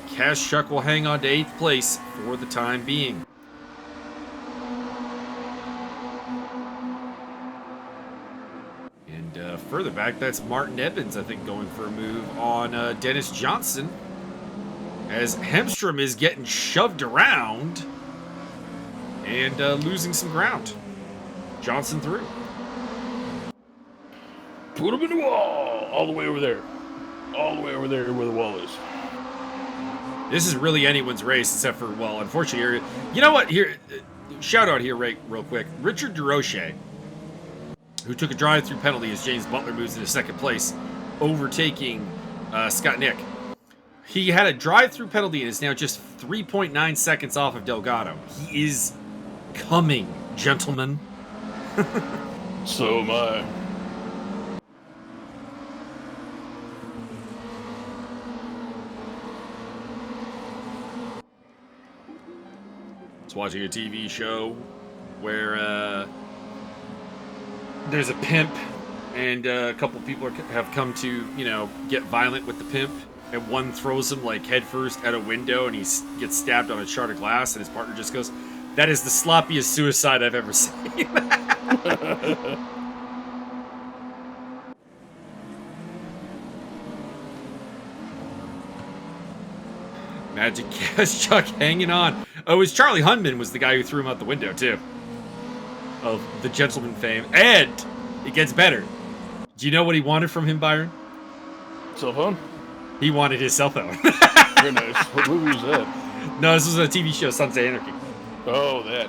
Kazchuk will hang on to 8th place for the time being. And further back, that's Martin Evans, I think, going for a move on Dennis Johnson. As Hemstrom is getting shoved around and losing some ground. Johnson through. Put him in the wall! All the way over there. All the way over there where the wall is. This is really anyone's race, except for, well, unfortunately, you know what? Here, shout out here real quick. Richard DeRoche, who took a drive-through penalty as James Butler moves into second place, overtaking Scott Nick. He had a drive-through penalty and is now just 3.9 seconds off of Delgado. He is coming, gentlemen. So am I. Watching a TV show where there's a pimp and a couple people have come to, you know, get violent with the pimp, and one throws him like headfirst at a window and he gets stabbed on a shard of glass, and his partner just goes, "That is the sloppiest suicide I've ever seen." Magic Kazchuk hanging on. Oh, it was Charlie Hunman was the guy who threw him out the window, too. Of the Gentleman fame. And it gets better. Do you know what he wanted from him, Byron? Cell phone? He wanted his cell phone. Very nice. What movie was that? No, this was a TV show, Sons of Anarchy. Oh, that.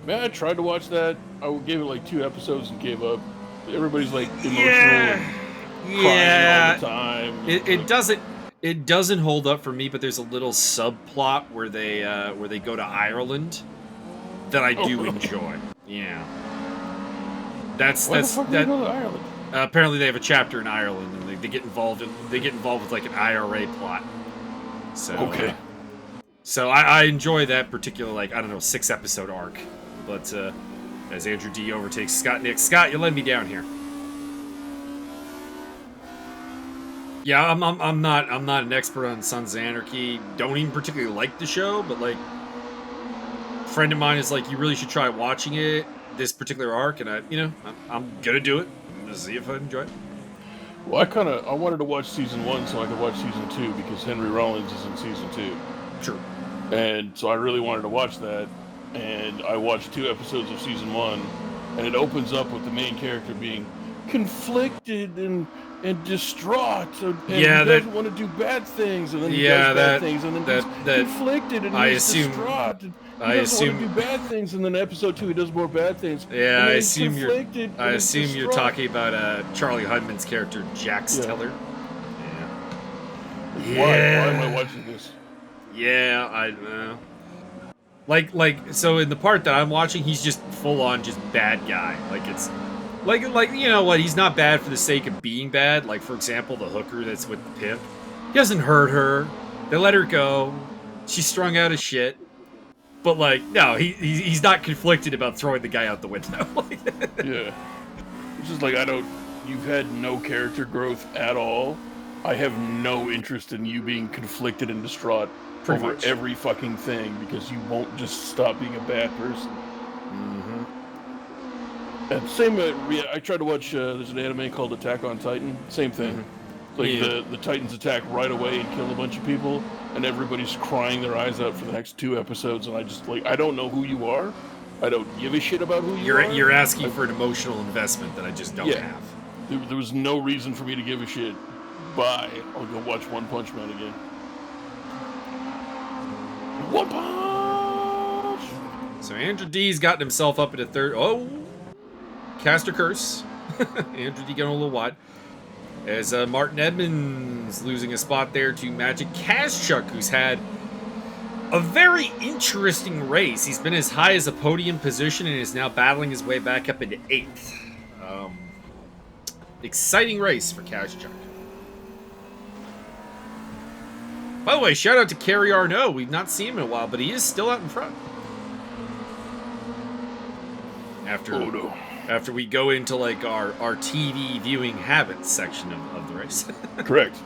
Man, I tried to watch that. I gave it like 2 episodes and gave up. Everybody's like emotional and crying all the time. It doesn't hold up for me, but there's a little subplot where they go to Ireland that I do enjoy. Yeah, Why the fuck did they go to Ireland? Apparently, they have a chapter in Ireland, and they get involved with like an IRA plot. So okay. So I enjoy that particular, like, I don't know, 6-episode arc. But as Andrew D overtakes Scott Nick, Scott, you let me down here. Yeah, I'm not an expert on Sons of Anarchy. Don't even particularly like the show, but like, a friend of mine is like, you really should try watching it, this particular arc, and I'm gonna do it. I'm gonna see if I enjoy it. Well, I wanted to watch season 1 so I could watch season 2 because Henry Rollins is in season 2. True. And so I really wanted to watch that, and I watched 2 episodes of season 1, and it opens up with the main character being conflicted and distraught, and he doesn't want to do bad things, and then he does bad things, and then he's conflicted and he's distraught. And he doesn't want to do bad things, and then episode 2 he does more bad things. Yeah, I assume you're talking about Charlie Hudman's character, Jax Teller. Yeah. Why am I watching this? Yeah, I don't know. So in the part that I'm watching, he's just full on just bad guy. Like it's like you know what? He's not bad for the sake of being bad. Like for example, the hooker that's with the pimp. He doesn't hurt her. They let her go. She's strung out of shit. But like, no, he's not conflicted about throwing the guy out the window. Yeah, it's just like you've had no character growth at all. I have no interest in you being conflicted and distraught over every fucking thing because you won't just stop being a bad person. Mm-hmm. And same, I tried to watch, there's an anime called Attack on Titan. Same thing. Mm-hmm. The Titans attack right away and kill a bunch of people, and everybody's crying their eyes out for the next 2 episodes, and I just, I don't know who you are. I don't give a shit about who you are. You're asking for an emotional investment that I just don't have. There was no reason for me to give a shit. Bye. I'll go watch One Punch Man again. One Punch! So Andrew D's gotten himself up into third. Oh! Caster Curse. Andrew D going a little wide. As Martin Edmonds losing a spot there to Magic Kazchuk, who's had a very interesting race. He's been as high as a podium position and is now battling his way back up into 8th. Exciting race for Kazchuk. By the way, shout out to Kerry Arnaud. We've not seen him in a while, but he is still out in front. After we go into like our TV viewing habits section of the race. Correct.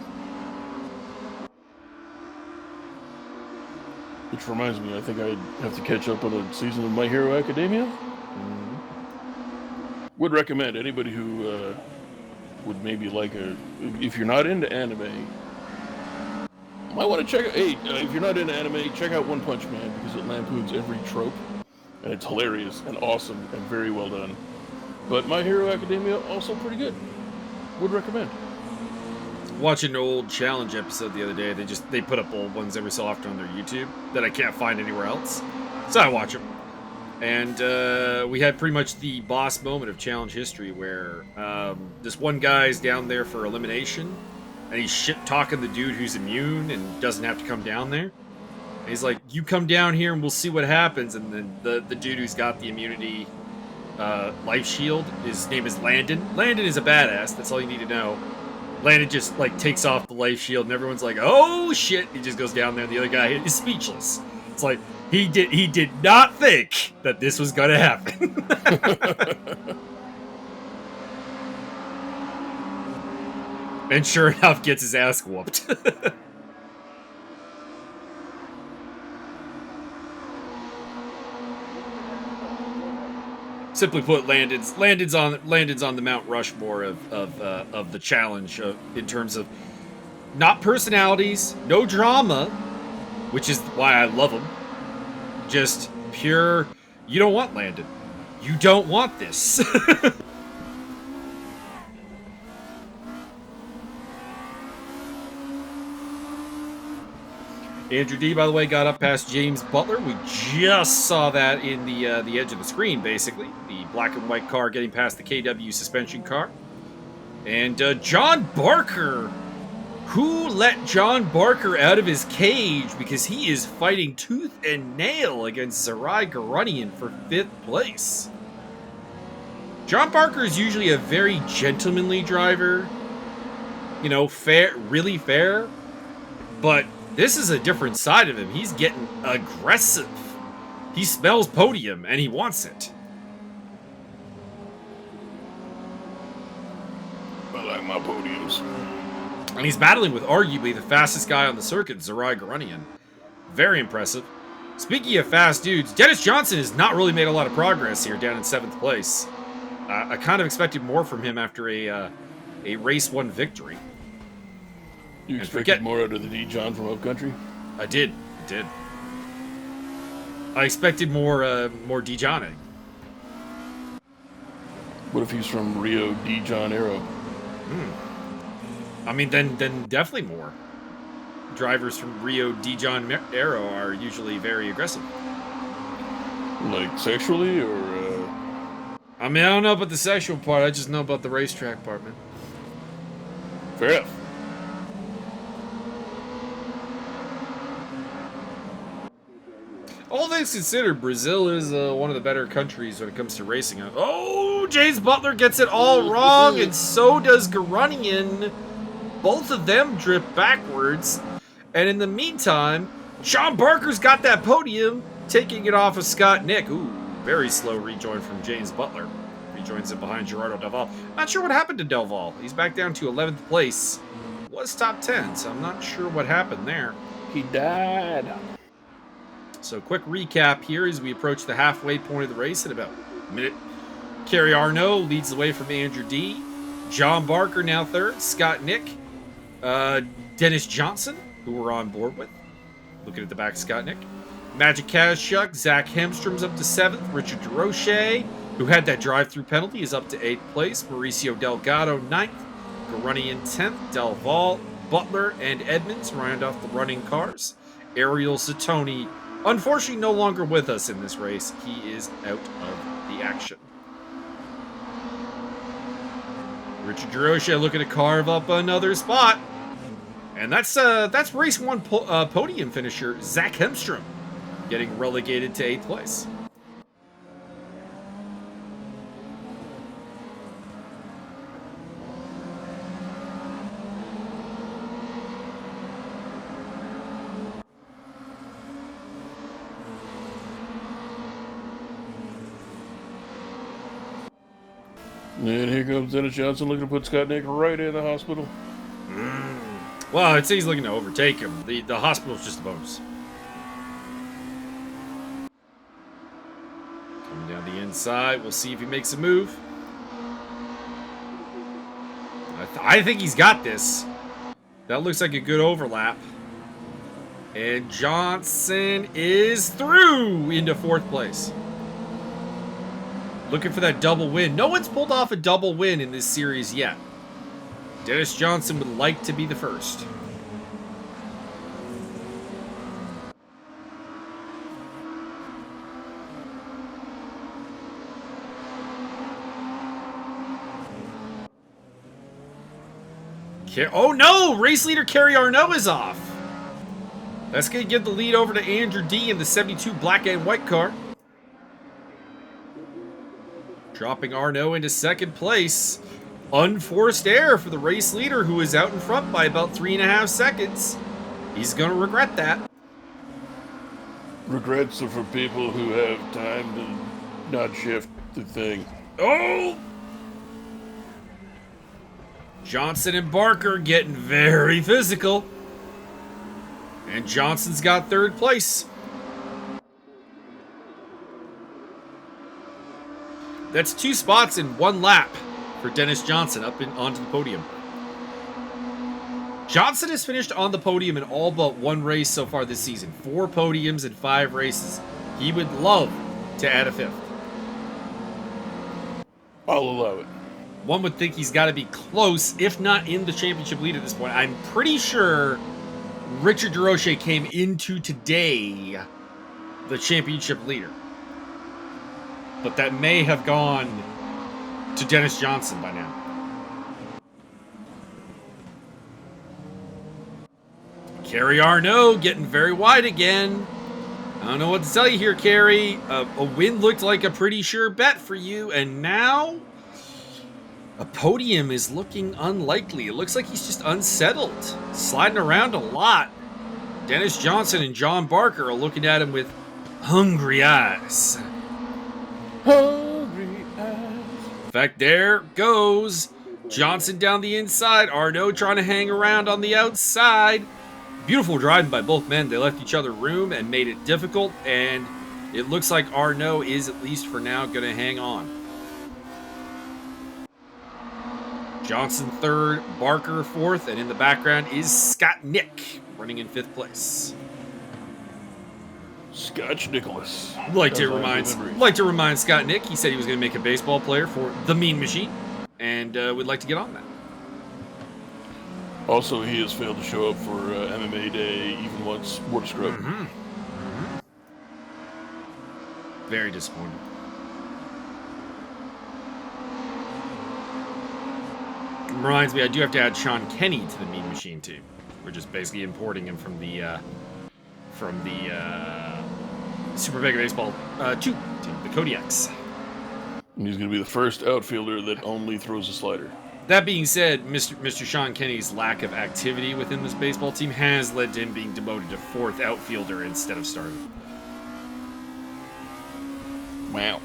Which reminds me, I think I have to catch up on a season of My Hero Academia. Mm-hmm. Would recommend anybody who would maybe if you're not into anime, might want to check out, if you're not into anime, check out One Punch Man, because it lampoons every trope, and it's hilarious and awesome and very well done. But My Hero Academia, also pretty good. Would recommend. Watching an old challenge episode the other day, they put up old ones every so often on their YouTube that I can't find anywhere else, so I watch them. And we had pretty much the boss moment of challenge history where this one guy's down there for elimination, and he's shit-talking the dude who's immune and doesn't have to come down there. And he's like, you come down here and we'll see what happens. And then the dude who's got the immunity life shield, his name is Landon. Landon is a badass, that's all you need to know. Landon just, takes off the life shield, and everyone's like, oh, shit. He just goes down there, and the other guy is speechless. It's like, he did not think that this was going to happen. And sure enough, gets his ass whooped. Simply put, Landon's on the Mount Rushmore of the challenge in terms of not personalities, no drama, which is why I love him. Just pure. You don't want Landon. You don't want this. Andrew D, by the way, got up past James Butler. We just saw that in the edge of the screen, basically. The black and white car getting past the KW suspension car. And John Barker. Who let John Barker out of his cage? Because he is fighting tooth and nail against Zarai Garunian for 5th place. John Barker is usually a very gentlemanly driver. You know, fair, really fair. But this is a different side of him. He's getting aggressive. He smells podium, and he wants it. I like my podiums. And he's battling with arguably the fastest guy on the circuit, Zarai Garunian. Very impressive. Speaking of fast dudes, Dennis Johnson has not really made a lot of progress here, down in 7th place. I kind of expected more from him after a race 1 victory. You expected more out of the D. John from Upcountry? I did. I expected more D. Johning. What if he's from Rio de Janeiro? I mean, then definitely more. Drivers from Rio de Janeiro are usually very aggressive. Like sexually, or? I mean, I don't know about the sexual part. I just know about the racetrack part, man. Fair enough. All things considered, Brazil is one of the better countries when it comes to racing. Oh, James Butler gets it all wrong, and so does Garunian. Both of them drift backwards. And in the meantime, Sean Barker's got that podium, taking it off of Scott Nick. Ooh, very slow rejoin from James Butler. Rejoins it behind Gerardo Delval. Not sure what happened to Delval. He's back down to 11th place. Was top 10, so I'm not sure what happened there. He died. So quick recap here as we approach the halfway point of the race in about a minute. Kerry Arnault leads the way from Andrew D. John Barker now third. Scott Nick. Dennis Johnson, who we're on board with. Looking at the back of Scott Nick. Magic Kazchuk. Zach Hemstrom's up to 7th. Richard DeRoche, who had that drive-through penalty, is up to 8th place. Mauricio Delgado 9th. Garunian 10th. Delval, Butler, and Edmonds round off the running cars. Ariel Satoni, unfortunately, no longer with us in this race. He is out of the action. Richard DeRoche looking to carve up another spot. And that's race 1 podium finisher, Zach Hemstrom, getting relegated to 8th place. And here comes Dennis Johnson looking to put Scott Nick right in the hospital. Well, I'd say he's looking to overtake him. The hospital's just a bonus. Coming down the inside. We'll see if he makes a move. I think he's got this. That looks like a good overlap. And Johnson is through into 4th place. Looking for that double win. No one's pulled off a double win in this series yet. Dennis Johnson would like to be the first. Oh no! Race leader Kerry Arnault is off. That's going to give the lead over to Andrew D in the 72 black and white car. Dropping Arnault into 2nd place. Unforced error for the race leader, who is out in front by about 3.5 seconds. He's going to regret that. Regrets are for people who have time to not shift the thing. Oh! Johnson and Barker getting very physical. And Johnson's got 3rd place. That's 2 spots in 1 lap for Dennis Johnson up onto the podium. Johnson has finished on the podium in all but 1 race so far this season. 4 podiums in 5 races. He would love to add a 5th. I'll allow it. One would think he's got to be close, if not in the championship lead at this point. I'm pretty sure Richard DeRoche came into today the championship leader. But that may have gone to Dennis Johnson by now. Kerry Arnault getting very wide again. I don't know what to tell you here, Kerry. A win looked like a pretty sure bet for you, and now a podium is looking unlikely. It looks like he's just unsettled, sliding around a lot. Dennis Johnson and John Barker are looking at him with hungry eyes. Hungry eyes. In fact, there goes Johnson down the inside. Arnault trying to hang around on the outside. Beautiful driving by both men. They left each other room and made it difficult, and it looks like Arnault is, at least for now, going to hang on. Johnson 3rd, Barker 4th, and in the background is Scott Nick, running in 5th place. Scotch Nicholas. Like to remind Scott Nick, he said he was going to make a baseball player for the Mean Machine, and would like to get on that. Also, he has failed to show up for MMA Day even once. More to scrub. Very disappointing. Reminds me, I do have to add Sean Kenny to the Mean Machine too. We're just basically importing him from the Super Mega Baseball 2 team, the Kodiaks. And he's going to be the first outfielder that only throws a slider. That being said, Mr. Sean Kenny's lack of activity within this baseball team has led to him being demoted to fourth outfielder instead of starter. Wow.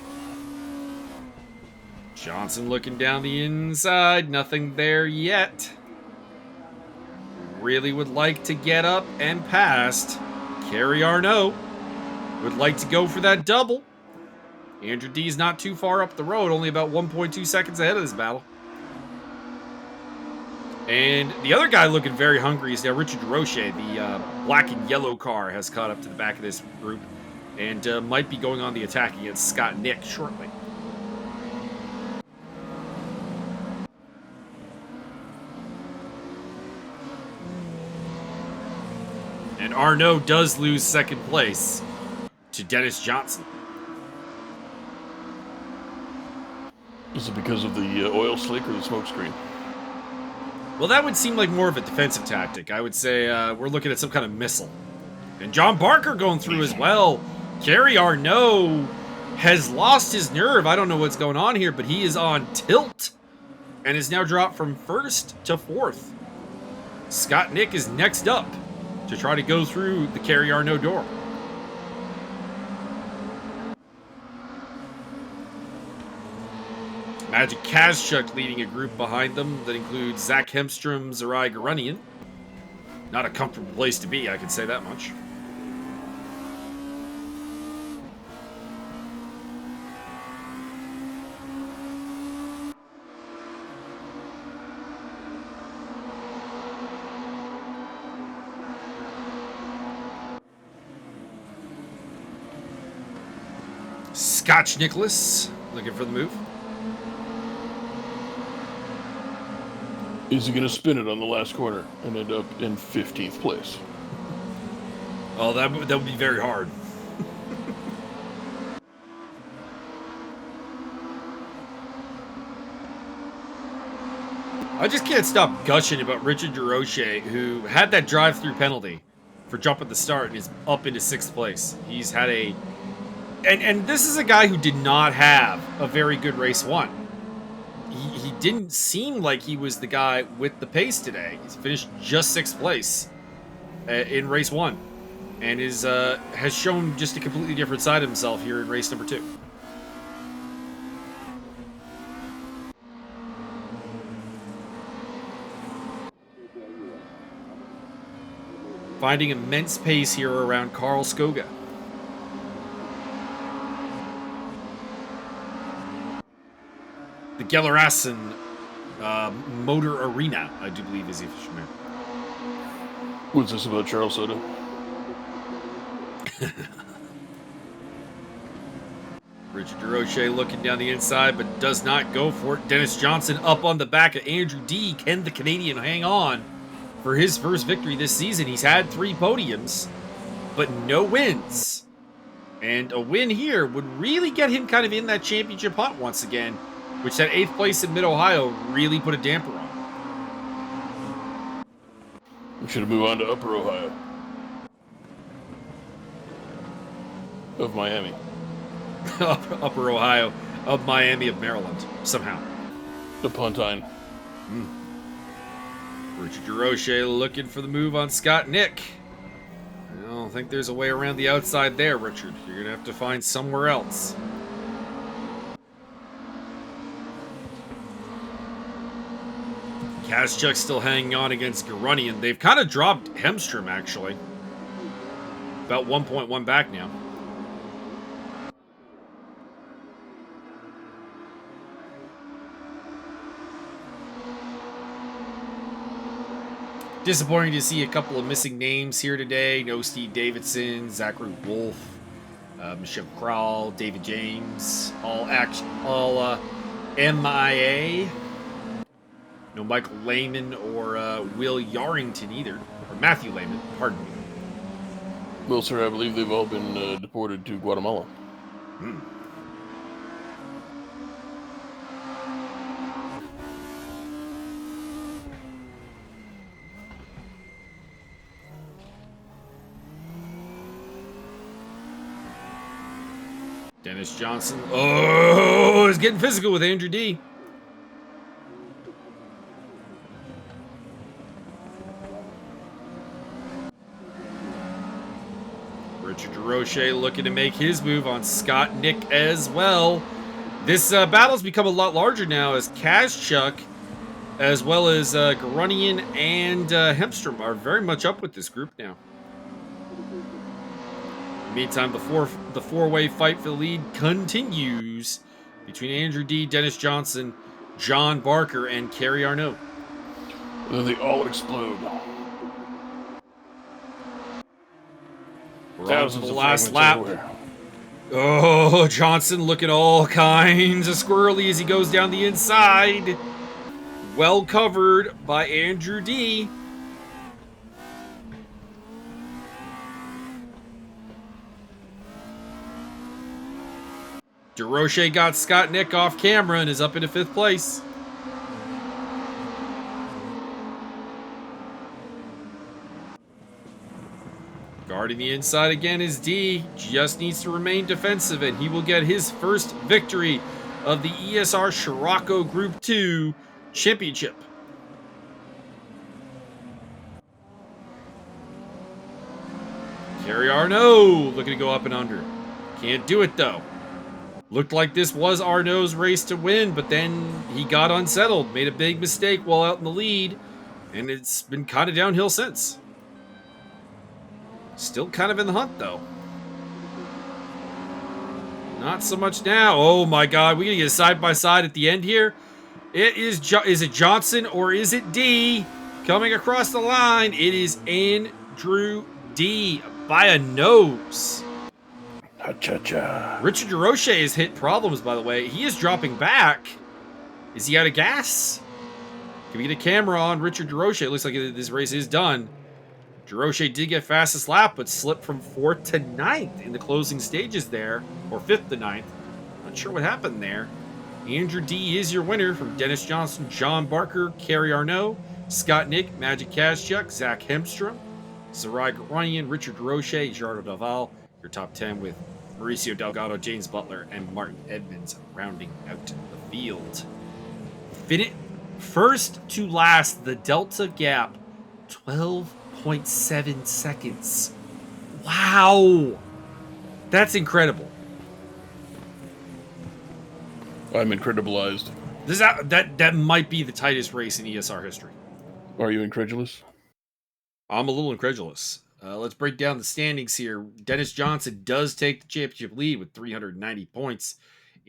Johnson looking down the inside. Nothing there yet. Really would like to get up and past. Kerry Arnault would like to go for that double. Andrew D's not too far up the road, only about 1.2 seconds ahead of this battle. And the other guy looking very hungry is now Richard Roche. The black and yellow car has caught up to the back of this group and might be going on the attack against Scott Nick shortly. And Arnault does lose second place to Dennis Johnson. Is it because of the oil slick or the smoke screen? Well, that would seem like more of a defensive tactic. I would say we're looking at some kind of missile. And John Barker going through as well. Kerry Arnault has lost his nerve. I don't know what's going on here, but he is on tilt and is now dropped from first to fourth. Scott Nick is next up to try to go through the Kerry Arnault door. Magic Kazchuk leading a group behind them that includes Zach Hemstrom, Zarai Garunian. Not a comfortable place to be, I can say that much. Scotch Nicholas looking for the move. Is he going to spin it on the last corner and end up in 15th place? Oh, that would be very hard. I just can't stop gushing about Richard DeRoche, who had that drive-through penalty for jump at the start and is up into 6th place. He's had a... And this is a guy who did not have a very good race one. He didn't seem like he was the guy with the pace today. He's finished just 6th place in race one, and has shown just a completely different side of himself here in race number 2. Finding immense pace here around Karlskoga. The Gelleråsen Motor Arena, I do believe, is the official name. What's this about Charles Soda? Richard DeRoche looking down the inside, but does not go for it. Dennis Johnson up on the back of Andrew D. Can the Canadian hang on for his first victory this season? He's had 3 podiums, but no wins. And a win here would really get him kind of in that championship hunt once again, which that 8th place in Mid-Ohio really put a damper on. We should have moved on to Upper Ohio. Of Miami. Upper Ohio of Miami of Maryland, somehow. The Pontine. Richard DeRoche looking for the move on Scott Nick. I don't think there's a way around the outside there, Richard. You're going to have to find somewhere else. Kazchuk still hanging on against Garunian. They've kind of dropped Hemstrom, actually. About 1.1 back now. Disappointing to see a couple of missing names here today. No Steve Davidson, Zachary Wolf. Michelle Kral, David James, all MIA. No Michael Lehman or Will Yarrington either, or Matthew Lehman, pardon me. Well, sir, I believe they've all been deported to Guatemala. Dennis Johnson. Oh, he's getting physical with Andrew D. Richard DeRoche looking to make his move on Scott Nick as well. This battle's become a lot larger now as Kazchuk, as well as Garunian and Hemstrom are very much up with this group now. Meantime, the four-way fight for the lead continues between Andrew D, Dennis Johnson, John Barker, and Kerry Arnault. Then they all explode. We're on to the last lap. Everywhere. Oh, Johnson looking all kinds of squirrely as he goes down the inside. Well covered by Andrew D. DeRoche got Scott Nick off camera and is up into 5th place. Guarding the inside again is D. Just needs to remain defensive and he will get his first victory of the ESR Scirocco Group 2 Championship. Kerry Arnault looking to go up and under. Can't do it though. Looked like this was Arnault's race to win, but then he got unsettled, made a big mistake while out in the lead, and it's been kind of downhill since. Still kind of in the hunt, though. Not so much now. Oh my God, we're gonna get a side-by-side at the end here. It is it Johnson or is it D? Coming across the line, it is Andrew D by a nose. Cha-cha-cha. Richard DeRoche has hit problems, by the way. He is dropping back. Is he out of gas? Can we get a camera on Richard DeRoche? It looks like this race is done. DeRoche did get fastest lap, but slipped from 4th to 9th in the closing stages there. Or 5th to 9th. Not sure what happened there. Andrew D is your winner from Dennis Johnson, John Barker, Kerry Arnault, Scott Nick, Magic Kazchuk, Zach Hemstrom, Zarai Garunian, Richard DeRoche, Gerardo Daval. Your top 10 with Mauricio Delgado, James Butler, and Martin Edmonds rounding out the field. First to last, the Delta gap, 12.7 seconds. Wow! That's incredible. I'm incredibilized. That might be the tightest race in ESR history. Are you incredulous? I'm a little incredulous. Let's break down the standings here. Dennis Johnson does take the championship lead with 390 points.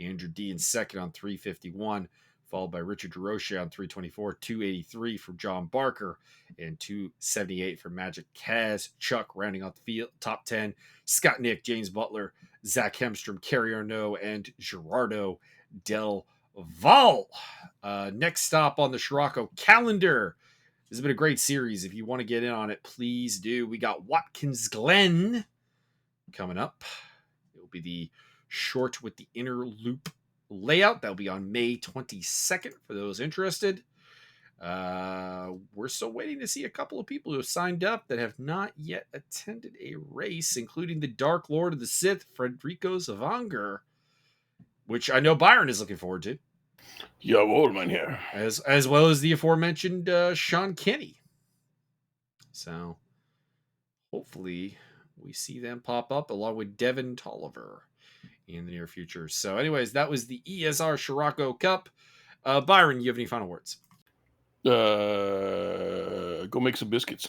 Andrew D in second on 351, followed by Richard DeRoche on 324, 283 for John Barker, and 278 for Magic Kazchuk, rounding out the field, top 10. Scott Nick, James Butler, Zach Hemstrom, Kerry Arnault, and Gerardo Del Val. Next stop on the Scirocco calendar. This has been a great series. If you want to get in on it, please do. We got Watkins Glen coming up. It will be the short with the inner loop layout. That'll be on May 22nd for those interested. We're still waiting to see a couple of people who have signed up that have not yet attended a race, including the Dark Lord of the Sith, Federico Zavanger, which I know Byron is looking forward to. Jawohl, mein Herr. As well as the aforementioned Sean Kenny. So hopefully we see them pop up along with Devin Tolliver in the near future. So anyways, that was the ESR Scirocco Cup. Byron, you have any final words? Go make some biscuits.